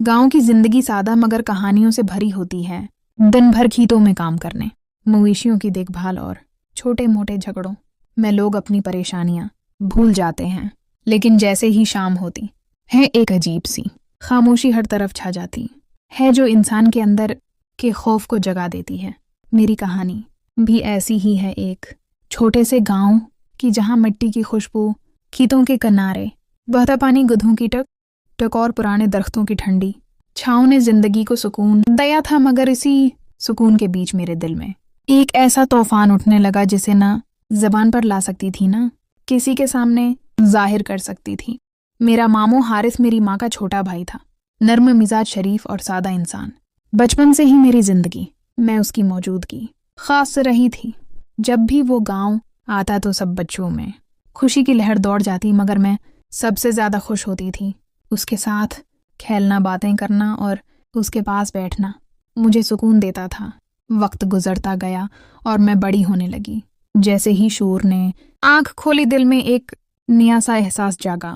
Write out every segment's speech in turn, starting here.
गांव की जिंदगी सादा मगर कहानियों से भरी होती है। दिन भर खेतों में काम करने, मवेशियों की देखभाल और छोटे मोटे झगड़ों में लोग अपनी परेशानियां भूल जाते हैं। लेकिन जैसे ही शाम होती है, एक अजीब सी खामोशी हर तरफ छा जाती है जो इंसान के अंदर के खौफ को जगा देती है। मेरी कहानी भी ऐसी ही है, एक छोटे से गांव की जहां मिट्टी की खुशबू, खेतों के किनारे बहता पानी, गधों की टक और पुराने दरख्तों की ठंडी छाँव ने जिंदगी को सुकून दिया था। मगर इसी सुकून के बीच मेरे दिल में एक ऐसा तूफान उठने लगा जिसे ना जबान पर ला सकती थी, ना किसी के सामने जाहिर कर सकती थी। मेरा मामू हारिस मेरी माँ का छोटा भाई था, नर्म मिजाज, शरीफ और सादा इंसान। बचपन से ही मेरी जिंदगी में उसकी मौजूदगी खास रही थी। जब भी वो गांव आता तो सब बच्चों में खुशी की लहर दौड़ जाती, मगर मैं सबसे ज्यादा खुश होती थी। उसके साथ खेलना, बातें करना और उसके पास बैठना मुझे सुकून देता था। वक्त गुजरता गया और मैं बड़ी होने लगी। जैसे ही शूर ने आंख खोली, दिल में एक नया सा एहसास जागा।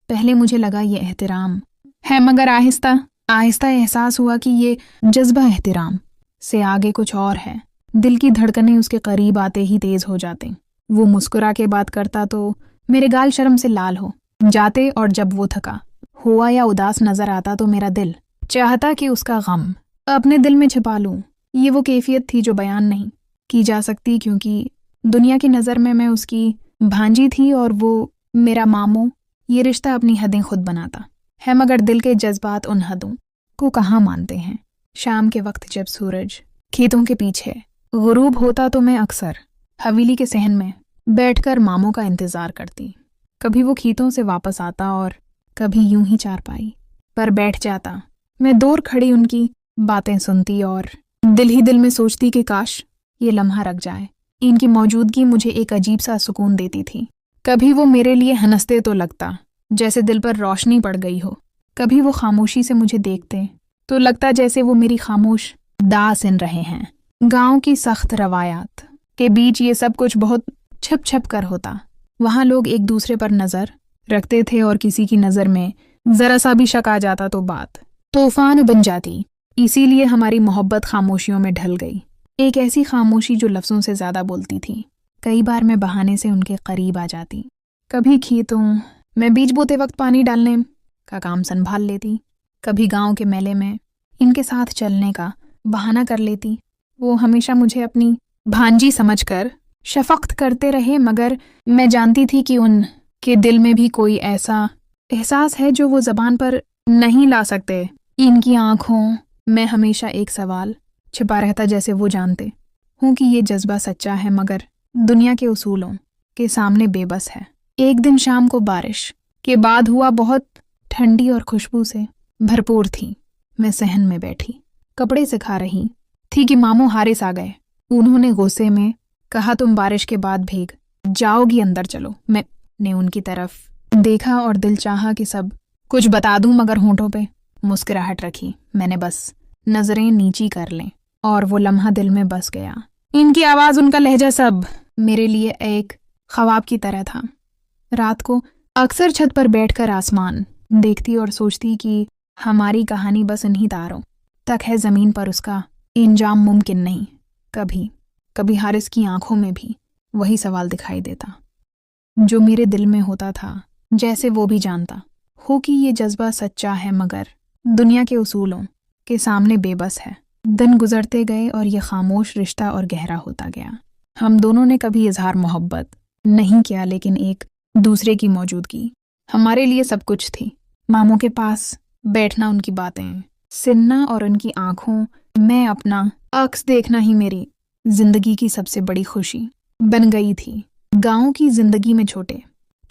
पहले मुझे लगा ये एहतराम है, मगर आहिस्ता आहिस्ता एहसास हुआ कि ये जज्बा एहतराम से आगे कुछ और है। दिल की धड़कनें उसके करीब आते ही तेज हो जाते। वो मुस्कुरा के बात करता तो मेरे गाल शर्म से लाल हो जाते, और जब वो थका हुआ या उदास नजर आता तो मेरा दिल चाहता कि उसका गम अपने दिल में छिपा लूं। ये वो कैफियत थी जो बयान नहीं की जा सकती, क्योंकि दुनिया की नज़र में मैं उसकी भांजी थी और वो मेरा मामू। ये रिश्ता अपनी हदें खुद बनाता है, मगर दिल के जज्बात उन हदों को कहाँ मानते हैं। शाम के वक्त जब सूरज खेतों के पीछे गुरूब होता तो मैं अक्सर हवेली के सहन में बैठकर मामू का इंतज़ार करती। कभी वो खेतों से वापस आता और कभी यूं ही चारपाई पर बैठ जाता। मैं दूर खड़ी उनकी बातें सुनती और दिल ही दिल में सोचती कि काश ये लम्हा रख जाए। इनकी मौजूदगी मुझे एक अजीब सा सुकून देती थी। कभी वो मेरे लिए हंसते तो लगता जैसे दिल पर रोशनी पड़ गई हो। कभी वो खामोशी से मुझे देखते तो लगता जैसे वो मेरी खामोश दाह सुन रहे हैं। गांव की सख्त रवायात के बीच ये सब कुछ बहुत छप छप कर होता। वहाँ लोग एक दूसरे पर नज़र रखते थे और किसी की नज़र में ज़रा सा भी शक आ जाता तो बात तूफान बन जाती। इसीलिए हमारी मोहब्बत खामोशियों में ढल गई, एक ऐसी खामोशी जो लफ्ज़ों से ज़्यादा बोलती थी। कई बार मैं बहाने से उनके करीब आ जाती। कभी खेतों में बीज बोते वक्त पानी डालने का काम संभाल लेती, कभी गांव के मेले में इनके साथ चलने का बहाना कर लेती। वो हमेशा मुझे अपनी भांजी समझकर शफक़त करते रहे, मगर मैं जानती थी कि उनके दिल में भी कोई ऐसा एहसास है जो वो ज़बान पर नहीं ला सकते। इनकी आँखों में हमेशा एक सवाल छिपा रहता, जैसे वो जानते हूँ कि ये जज्बा सच्चा है मगर दुनिया के उसूलों के सामने बेबस है। एक दिन शाम को बारिश के बाद हुआ, बहुत ठंडी और खुशबू से भरपूर थी। मैं सहन में बैठी कपड़े सुखा रही थी कि मामू हारिस आ गए। उन्होंने गुस्से में कहा, तुम बारिश के बाद भीग जाओगी, अंदर चलो। मैंने उनकी तरफ देखा और दिल चाहा कि सब कुछ बता दूं, मगर होंठों पे मुस्कुराहट रखी। मैंने बस नजरें नीची कर लें और वो लम्हा दिल में बस गया। इनकी आवाज़, उनका लहजा, सब मेरे लिए एक ख्वाब की तरह था। रात को अक्सर छत पर बैठकर आसमान देखती और सोचती कि हमारी कहानी बस इन्हीं तारों तक है, ज़मीन पर उसका इंजाम मुमकिन नहीं। कभी कभी हारिस की आंखों में भी वही सवाल दिखाई देता जो मेरे दिल में होता था, जैसे वो भी जानता हो कि ये जज्बा सच्चा है मगर दुनिया के उसूलों के सामने बेबस है। दिन गुजरते गए और ये खामोश रिश्ता और गहरा होता गया। हम दोनों ने कभी इजहार मोहब्बत नहीं किया, लेकिन एक दूसरे की मौजूदगी हमारे लिए सब कुछ थी। मामू के पास बैठना, उनकी बातें सुनना और उनकी आंखों में अपना अक्स देखना ही मेरी जिंदगी की सबसे बड़ी खुशी बन गई थी। गांव की जिंदगी में छोटे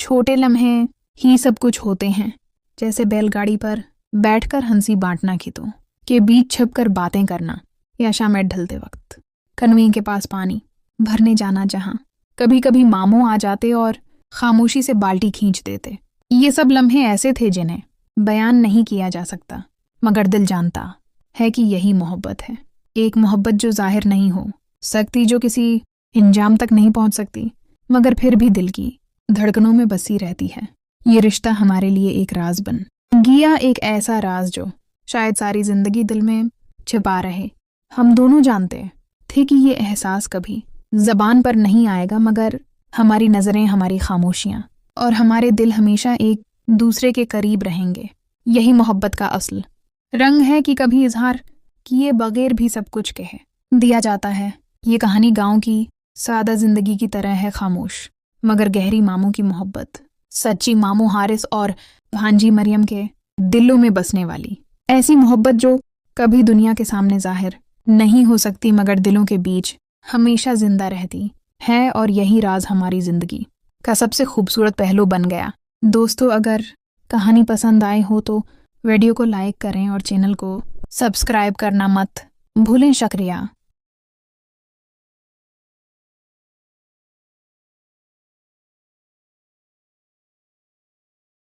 छोटे लम्हे ही सब कुछ होते हैं, जैसे बैलगाड़ी पर बैठकर हंसी बांटना, खेतों के बीच छिपकर बातें करना, या शाम ढलते वक्त कनवे के पास पानी भरने जाना, जहां कभी कभी मामू आ जाते और खामोशी से बाल्टी खींच देते। ये सब लम्हे ऐसे थे जिन्हें बयान नहीं किया जा सकता, मगर दिल जानता है कि यही मोहब्बत है। एक मोहब्बत जो जाहिर नहीं हो सकती, जो किसी इंजाम तक नहीं पहुंच सकती, मगर फिर भी दिल की धड़कनों में बसी रहती है। ये रिश्ता हमारे लिए एक राज बन गया, एक ऐसा राज जो शायद सारी जिंदगी दिल में छिपा रहे। हम दोनों जानते थे कि ये एहसास कभी जबान पर नहीं आएगा, मगर हमारी नज़रें, हमारी खामोशियाँ और हमारे दिल हमेशा एक दूसरे के करीब रहेंगे। यही मोहब्बत का असल रंग है कि कभी इजहार किए बगैर भी सब कुछ कह दिया जाता है। ये कहानी गांव की सादा जिंदगी की तरह है, खामोश मगर गहरी मामों की मोहब्बत, सच्ची मामू हारिस और भांजी मरियम के दिलों में बसने वाली ऐसी मोहब्बत जो कभी दुनिया के सामने जाहिर नहीं हो सकती मगर दिलों के बीच हमेशा जिंदा रहती है। और यही राज हमारी जिंदगी का सबसे खूबसूरत पहलू बन गया। दोस्तों, अगर कहानी पसंद आए हो तो वीडियो को लाइक करें और चैनल को सब्सक्राइब करना मत भूलें। शुक्रिया।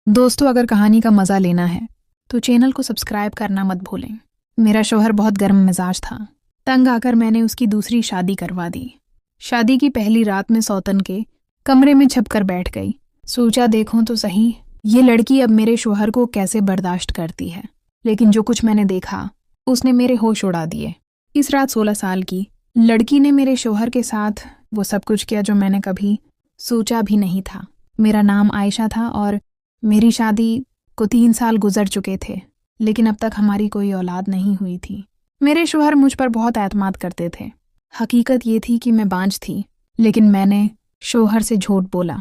दोस्तों, अगर कहानी का मज़ा लेना है तो चैनल को सब्सक्राइब करना मत भूलें। मेरा शौहर बहुत गर्म मिजाज था। तंग आकर मैंने उसकी दूसरी शादी करवा दी। शादी की पहली रात में सौतन के कमरे में छपकर बैठ गई। सोचा देखूं तो सही ये लड़की अब मेरे शौहर को कैसे बर्दाश्त करती है। लेकिन जो कुछ मैंने देखा उसने मेरे होश उड़ा दिए। इस रात 16 साल की लड़की ने मेरे शौहर के साथ वो सब कुछ किया जो मैंने कभी सोचा भी नहीं था। मेरा नाम आयशा था और मेरी शादी को 3 साल गुजर चुके थे, लेकिन अब तक हमारी कोई औलाद नहीं हुई थी। मेरे शौहर मुझ पर बहुत एतमाद करते थे। हकीकत ये थी कि मैं बांझ थी, लेकिन मैंने शौहर से झूठ बोला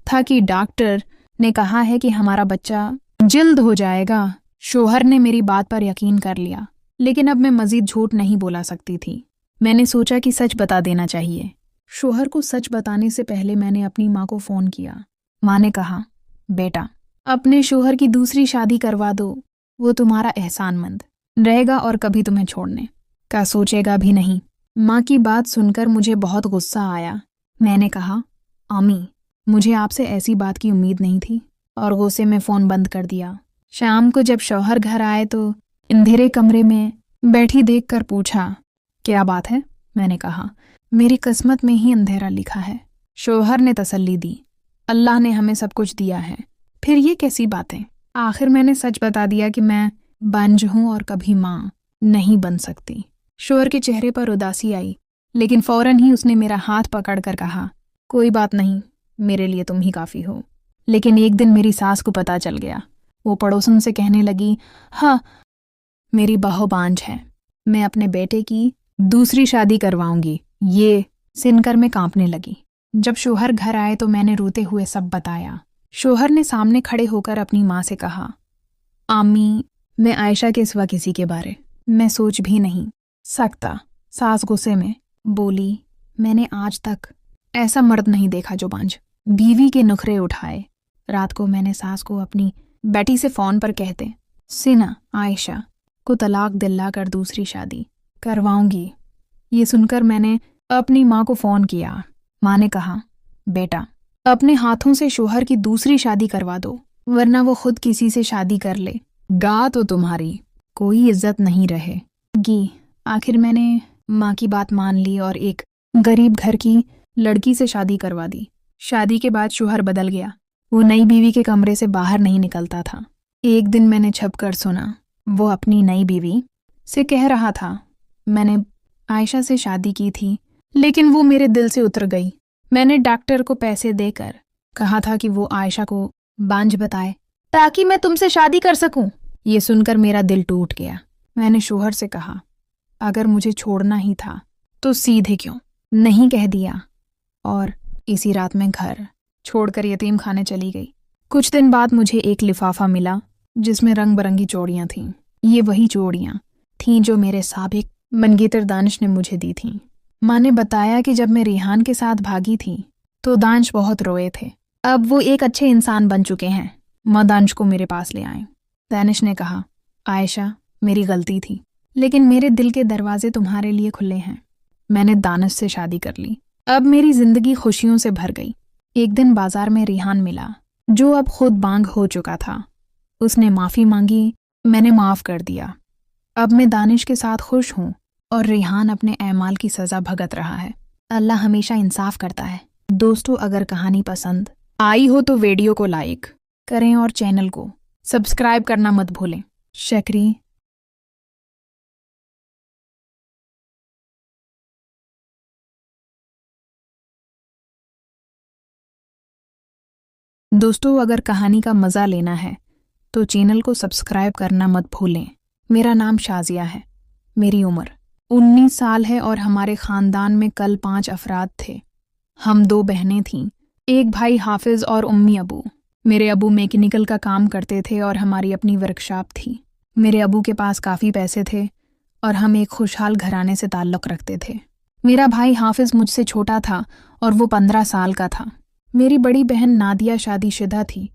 था कि डॉक्टर ने कहा है कि हमारा बच्चा जल्द हो जाएगा। शौहर ने मेरी बात पर यकीन कर लिया, लेकिन अब मैं मजीद झूठ नहीं बोला सकती थी। मैंने सोचा कि सच बता देना चाहिए। शौहर को सच बताने से पहले मैंने अपनी माँ को फ़ोन किया। माँ ने कहा, बेटा अपने शौहर की दूसरी शादी करवा दो, वो तुम्हारा एहसानमंद रहेगा और कभी तुम्हें छोड़ने का सोचेगा भी नहीं। माँ की बात सुनकर मुझे बहुत गुस्सा आया। मैंने कहा, अम्मी मुझे आपसे ऐसी बात की उम्मीद नहीं थी, और गुस्से में फ़ोन बंद कर दिया। शाम को जब शौहर घर आए तो अंधेरे कमरे में बैठी देखकर पूछा, क्या बात है? मैंने कहा, मेरी किस्मत में ही अंधेरा लिखा है। शौहर ने तसल्ली दी, अल्लाह ने हमें सब कुछ दिया है, फिर ये कैसी बातें? आखिर मैंने सच बता दिया कि मैं बांझ हूँ और कभी माँ नहीं बन सकती। शौहर के चेहरे पर उदासी आई, लेकिन फौरन ही उसने मेरा हाथ पकड़कर कहा, कोई बात नहीं, मेरे लिए तुम ही काफ़ी हो। लेकिन एक दिन मेरी सास को पता चल गया। वो पड़ोसन से कहने लगी, हाँ मेरी बहू बांझ है, मैं अपने बेटे की दूसरी शादी करवाऊंगी। ये सुनकर मैं कांपने लगी। जब शौहर घर आए तो मैंने रोते हुए सब बताया। शौहर ने सामने खड़े होकर अपनी माँ से कहा, आमी मैं आयशा के सिवा किसी के बारे में सोच भी नहीं सकता। सास गुस्से में बोली, मैंने आज तक ऐसा मर्द नहीं देखा जो बांझ बीवी के नखरे उठाए। रात को मैंने सास को अपनी बेटी से फ़ोन पर कहते सिना आयशा को तलाक दिलाकर दूसरी शादी करवाऊंगी। ये सुनकर मैंने अपनी माँ को फ़ोन किया। माँ ने कहा, बेटा अपने हाथों से शौहर की दूसरी शादी करवा दो, वरना वो खुद किसी से शादी कर ले गा तो तुम्हारी कोई इज्जत नहीं रहेगी। आखिर मैंने माँ की बात मान ली और एक गरीब घर की लड़की से शादी करवा दी। शादी के बाद शौहर बदल गया। वो नई बीवी के कमरे से बाहर नहीं निकलता था। एक दिन मैंने छपकर सुना, वो अपनी नई बीवी से कह रहा था, मैंने आयशा से शादी की थी, लेकिन वो मेरे दिल से उतर गई। मैंने डॉक्टर को पैसे देकर कहा था कि वो आयशा को बांझ बताए ताकि मैं तुमसे शादी कर सकूं। ये सुनकर मेरा दिल टूट गया। मैंने शौहर से कहा, अगर मुझे छोड़ना ही था तो सीधे क्यों नहीं कह दिया। और इसी रात में घर छोड़कर यतीम खाने चली गई। कुछ दिन बाद मुझे एक लिफाफा मिला जिसमें रंग बिरंगी चूड़ियाँ थीं। ये वही चूड़ियाँ थीं जो मेरे साबिक मंगेतर दानिश ने मुझे दी थीं। माँ ने बताया कि जब मैं रिहान के साथ भागी थी तो दानिश बहुत रोए थे। अब वो एक अच्छे इंसान बन चुके हैं। माँ दानिश को मेरे पास ले आए। दानिश ने कहा, आयशा मेरी गलती थी, लेकिन मेरे दिल के दरवाजे तुम्हारे लिए खुले हैं। मैंने दानिश से शादी कर ली। अब मेरी जिंदगी खुशियों से भर गई। एक दिन बाजार में रिहान मिला जो अब खुद बांग हो चुका था। उसने माफ़ी मांगी, मैंने माफ़ कर दिया। अब मैं दानिश के साथ खुश हूँ और रिहान अपने एमाल की सज़ा भुगत रहा है। अल्लाह हमेशा इंसाफ करता है। दोस्तों, अगर कहानी पसंद आई हो तो वीडियो को लाइक करें और चैनल को सब्सक्राइब करना मत भूलें। शुक्रिया। दोस्तों, अगर कहानी का मज़ा लेना है तो चैनल को सब्सक्राइब करना मत भूलें। मेरा नाम शाजिया है। मेरी उम्र 19 साल है और हमारे ख़ानदान में कल 5 अफराद थे। हम 2 बहनें थीं, एक भाई हाफिज़ और उम्मी अबू। मेरे अबू मैकेनिकल का काम करते थे और हमारी अपनी वर्कशॉप थी। मेरे अबू के पास काफ़ी पैसे थे और हम एक खुशहाल घराने से ताल्लुक़ रखते थे। मेरा भाई हाफिज़ मुझसे छोटा था और वो 15 साल का था। मेरी बड़ी बहन नादिया शादीशुदा थी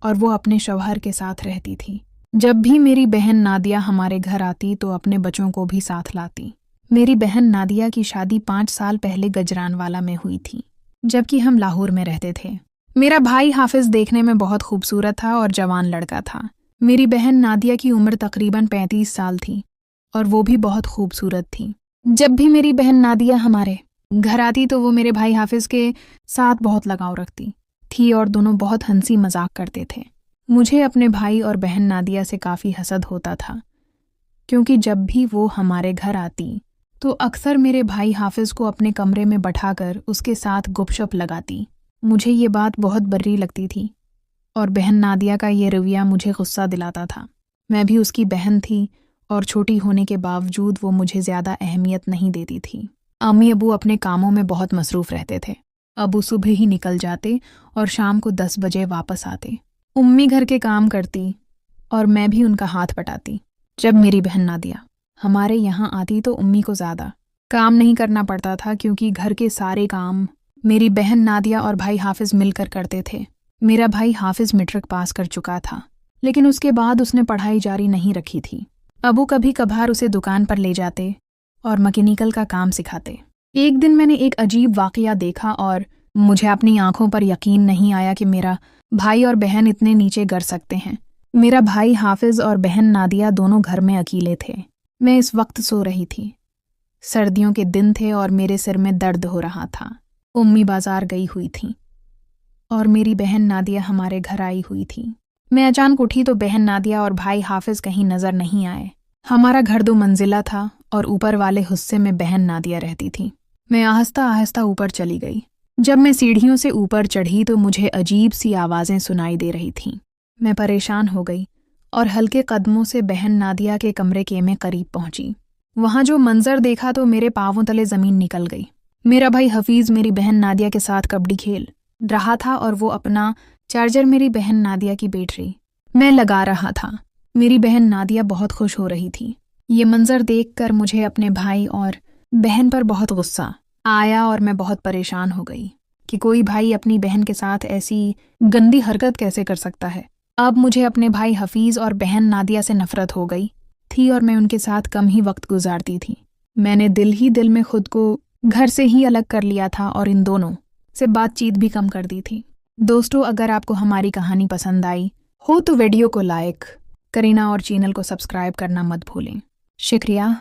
और वो अपने शौहर के साथ रहती थी। जब भी मेरी बहन नादिया हमारे घर आती तो अपने बच्चों को भी साथ लाती। मेरी बहन नादिया की शादी 5 साल पहले गजरानवाला में हुई थी, जबकि हम लाहौर में रहते थे। मेरा भाई हाफिज़ देखने में बहुत खूबसूरत था और जवान लड़का था। मेरी बहन नादिया की उम्र तकरीबन 35 साल थी और वो भी बहुत खूबसूरत थी। जब भी मेरी बहन नादिया हमारे घर आती तो वो मेरे भाई हाफिज़ के साथ बहुत लगाव रखती थी और दोनों बहुत हंसी मजाक करते थे। मुझे अपने भाई और बहन नादिया से काफ़ी हसद होता था, क्योंकि जब भी वो हमारे घर आती तो अक्सर मेरे भाई हाफिज़ को अपने कमरे में बैठाकर उसके साथ गुपशप लगाती। मुझे ये बात बहुत बुरी लगती थी और बहन नादिया का ये रवैया मुझे गुस्सा दिलाता था। मैं भी उसकी बहन थी और छोटी होने के बावजूद वो मुझे ज़्यादा अहमियत नहीं देती थी। अम्मी अबू अपने कामों में बहुत मसरूफ़ रहते थे। अबू सुबह ही निकल जाते और शाम को 10 बजे वापस आते। उम्मी घर के काम करती और मैं भी उनका हाथ बटाती। जब मेरी बहन नादिया हमारे यहाँ आती तो उम्मी को ज़्यादा काम नहीं करना पड़ता था, क्योंकि घर के सारे काम मेरी बहन नादिया और भाई हाफिज़ मिलकर करते थे। मेरा भाई हाफिज़ मैट्रिक पास कर चुका था, लेकिन उसके बाद उसने पढ़ाई जारी नहीं रखी थी। अबू कभी कभार उसे दुकान पर ले जाते और मैकेनिकल का काम सिखाते। एक दिन मैंने एक अजीब वाक़या देखा और मुझे अपनी आंखों पर यकीन नहीं आया कि मेरा भाई और बहन इतने नीचे गिर सकते हैं। मेरा भाई हाफिज़ और बहन नादिया दोनों घर में अकेले थे। मैं इस वक्त सो रही थी। सर्दियों के दिन थे और मेरे सिर में दर्द हो रहा था। उम्मी बाजार गई हुई थी और मेरी बहन नादिया हमारे घर आई हुई थी। मैं अचानक उठी तो बहन नादिया और भाई हाफिज़ कहीं नज़र नहीं आए। हमारा घर 2 मंजिला था और ऊपर वाले हिस्से में बहन नादिया रहती थी। मैं आहिस्ता आहिस्ता ऊपर चली गई। जब मैं सीढ़ियों से ऊपर चढ़ी तो मुझे अजीब सी आवाज़ें सुनाई दे रही थीं। मैं परेशान हो गई और हल्के कदमों से बहन नादिया के कमरे के में करीब पहुंची। वहां जो मंजर देखा तो मेरे पांवों तले ज़मीन निकल गई। मेरा भाई हफीज़ मेरी बहन नादिया के साथ कबड्डी खेल रहा था और वो अपना चार्जर मेरी बहन नादिया की बैटरी मैं लगा रहा था। मेरी बहन नादिया बहुत खुश हो रही थी। ये मंजर देखकर मुझे अपने भाई और बहन पर बहुत गुस्सा आया और मैं बहुत परेशान हो गई कि कोई भाई अपनी बहन के साथ ऐसी गंदी हरकत कैसे कर सकता है। अब मुझे अपने भाई हफीज़ और बहन नादिया से नफरत हो गई थी और मैं उनके साथ कम ही वक्त गुजारती थी। मैंने दिल ही दिल में खुद को घर से ही अलग कर लिया था और इन दोनों से बातचीत भी कम कर दी थी। दोस्तों, अगर आपको हमारी कहानी पसंद आई हो तो वीडियो को लाइक करें और चैनल को सब्सक्राइब करना मत भूलें। शुक्रिया।